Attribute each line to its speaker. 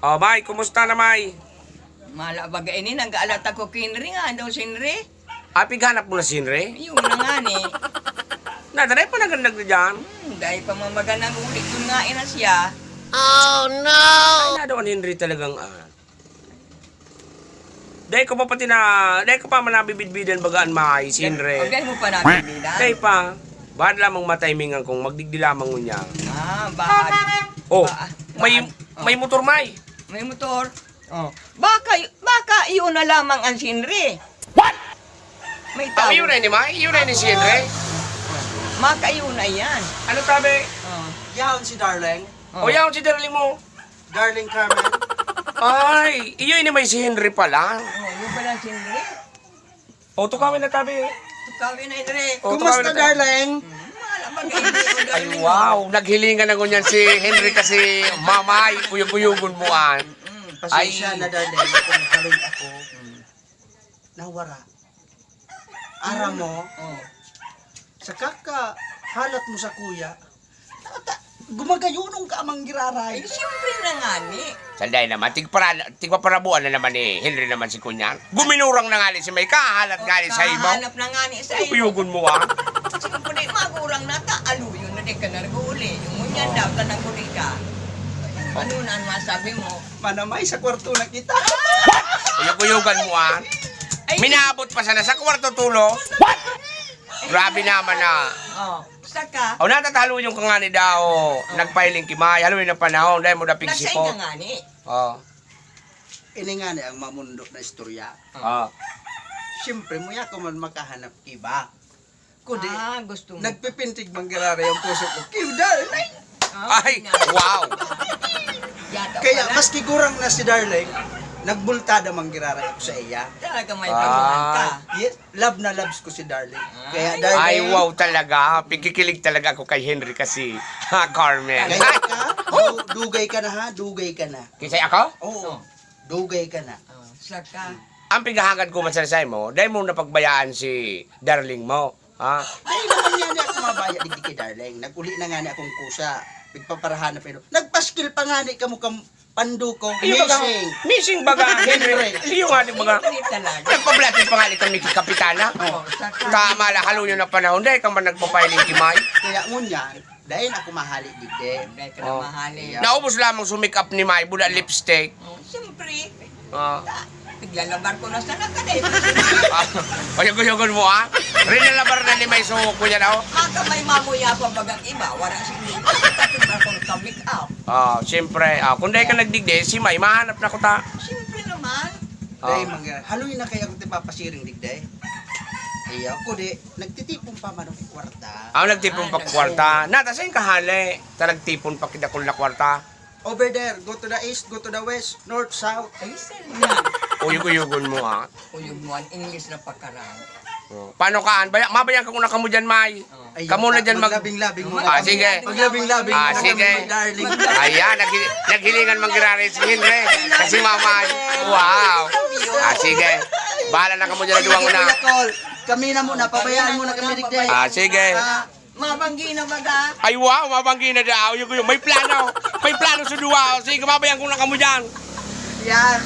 Speaker 1: Oh, May, kumusta na, May?
Speaker 2: Mala bagay ini nag-aalata ko kinri nga daw sinri.
Speaker 1: Pighanap mo na sinre?
Speaker 2: Yun na nga ni.
Speaker 1: Nadaray pa nagandag na dyan.
Speaker 2: Dahil pa mamaganang ulit yun nga ina siya.
Speaker 1: Ay, na daw ang Henry talagang Dahil ko pa pati na, dahil ko pa manabibidbidan bagaan May, sinre.
Speaker 2: Dahil mo pa namin nila.
Speaker 1: Dahil pa, bahad lamang matimingan kung magdigdi lamang mo niya.
Speaker 2: Bahad.
Speaker 1: Oh,
Speaker 2: Bahad.
Speaker 1: may motor, May.
Speaker 2: May motor. Oh. Baka iyon na lamang ang sinri.
Speaker 1: What?
Speaker 2: May tao.
Speaker 1: Yun na ni May, yun na ni sinre.
Speaker 2: Maka iyon na yan.
Speaker 1: Ano tabi?
Speaker 2: Oh.
Speaker 3: Yaon si Darling.
Speaker 1: O yan si Darling mo.
Speaker 3: Darling Carmen.
Speaker 1: Ay, iyon ni may si Henry pala.
Speaker 2: Oh, yun pala sinri.
Speaker 1: O, tukawin na tabi.
Speaker 2: Tukawin na Henry.
Speaker 1: O,
Speaker 3: Kumusta,
Speaker 1: tukawin na tabi.
Speaker 3: Darling?
Speaker 2: Mala bagay ini.
Speaker 1: Ay, wow. Naghilingan na ngunyan si Henry kasi mamay, kuyog-kuyugon mo an.
Speaker 3: Pasensya na, Darling. Kung halin ako, nawara. Ara mo,
Speaker 2: Oh.
Speaker 3: sa kakahalat mo sa kuya, gumagayunong ka amang giraray.
Speaker 2: Eh, siyempre na nga ni.
Speaker 1: Sanday naman, tigpaparabuan na naman ni Henry naman si Kunyan. Guminurang na nga ni si May, kahalat nga ni sa ibaw.
Speaker 2: Kahanap na nga ni sa iyo.
Speaker 1: Kuyugon mo ah.
Speaker 2: Siyempre, magurang na ta. Aluyo na di ka narguli. Yung munyan daw, tanaguli ka. Ano na ang masabi mo?
Speaker 3: Manamay sa kwarto na kita.
Speaker 1: Kuyugan mo ah.
Speaker 2: Ay,
Speaker 1: Minabot pa sana sa kwarto tulo. Grabe naman na.
Speaker 2: Oh, saka,
Speaker 1: O natatalo yung kangani daw. Nagpailing kimay. Haluin ng panahon. Dahil mo na
Speaker 2: nasay
Speaker 1: pigsipot.
Speaker 2: na nga ni.
Speaker 1: Oh.
Speaker 3: Ini nga ni ang mamundok na istorya.
Speaker 1: Oh.
Speaker 3: Siyempre, muya ko man makahanap iba. Kundi,
Speaker 2: Gusto mo.
Speaker 3: nagpipintig mang giraray ang puso ko. Kiw, Darling.
Speaker 1: Ay, wow.
Speaker 2: Yata
Speaker 3: Kaya,
Speaker 2: pala.
Speaker 3: maski gurang na si Darling, nagbultada mang giraray ako sa iya.
Speaker 2: Talaga may pagkuhan ka.
Speaker 3: Yes, love na loves ko si Darling. Kaya,
Speaker 2: Ay,
Speaker 3: Darling,
Speaker 1: Ay, wow talaga. Pikikilig talaga ako kay Henry kasi. Ha, Carmen.
Speaker 3: kaya ka, dugay ka na ha, dugay ka na.
Speaker 1: Kisay ako?
Speaker 3: Oo, dugay ka na.
Speaker 2: Oh, saka,
Speaker 1: Ang pigahangad ko masalasay mo, dahil mo napagbayaan si Darling mo. Ha?
Speaker 3: Ay, naman yan ako mabaya digdi kay Darling. Naguli na nga ni akong kusa. Bigpaparahan na pero. Nagpaskil pa nga ni kamukang panduko. Missing.
Speaker 1: Missing baga, Henry. Iyo nga di baga.
Speaker 2: hindi talaga.
Speaker 1: Nagpablatin pa nga ni kami kapitana.
Speaker 2: Oh, saka,
Speaker 1: Tama la, halo nyo na panahon. Dahil kang man nagpapailing kimay.
Speaker 3: Kaya ngunyan, dahil ako mahali digdi.
Speaker 2: dahil ka na
Speaker 1: Oh.
Speaker 2: mahalin.
Speaker 1: Naubos lamang sumikap ni May, buda lipstick.
Speaker 2: Oh, siyempre,
Speaker 1: Ah.
Speaker 2: naglalabar ko na sana ka dahil.
Speaker 1: Payag-yugon mo ha? Rinalabar na ni May suko ko yan ako.
Speaker 2: Maka may mamuya pa bagang iba, wala siyang tapos akong ka-make up.
Speaker 1: Siyempre, kung dahil ka nagdigdi, si May, mahanap na ko ta.
Speaker 2: Siyempre naman.
Speaker 3: Dahil mga, haluin na kaya kung tipapasiring digdi. Ay ako di, nagtitipong pa man ng kwarta.
Speaker 1: Nagtipon pa kwarta. Nata, saan kahali? Nagtipon pa kidakol na kwarta.
Speaker 3: Over there, go to the east, go to the west, north, south.
Speaker 2: Ay, sila.
Speaker 1: Uyug-uyugon mo ha.
Speaker 2: Uyog mo ang English na pagkarang.
Speaker 1: Paano kaan? Mabayang ka muna kamo dyan, May.
Speaker 3: Ay,
Speaker 1: Kamu na dyan mag...
Speaker 3: Maglabing-labing mo.
Speaker 1: sige.
Speaker 3: Maglabing-labing
Speaker 1: Ah,
Speaker 3: mo na
Speaker 1: sige.
Speaker 3: kami, Darling.
Speaker 1: Ayan, naghilingan manggirari si Henry. Kasi mamay. Wow. Sige. Bahala na kamo dyan na duwang
Speaker 3: Sige,
Speaker 1: na.
Speaker 3: Kuya Col. Kami na muna, pabayaan mo na kami digdi.
Speaker 1: Sige.
Speaker 2: Mabanggi na baga.
Speaker 1: Ay, wow, mabanggi na daw. Yung may plano. May plano sa duwa. Sige, mabayang ko na kamo dyan.
Speaker 3: Yan.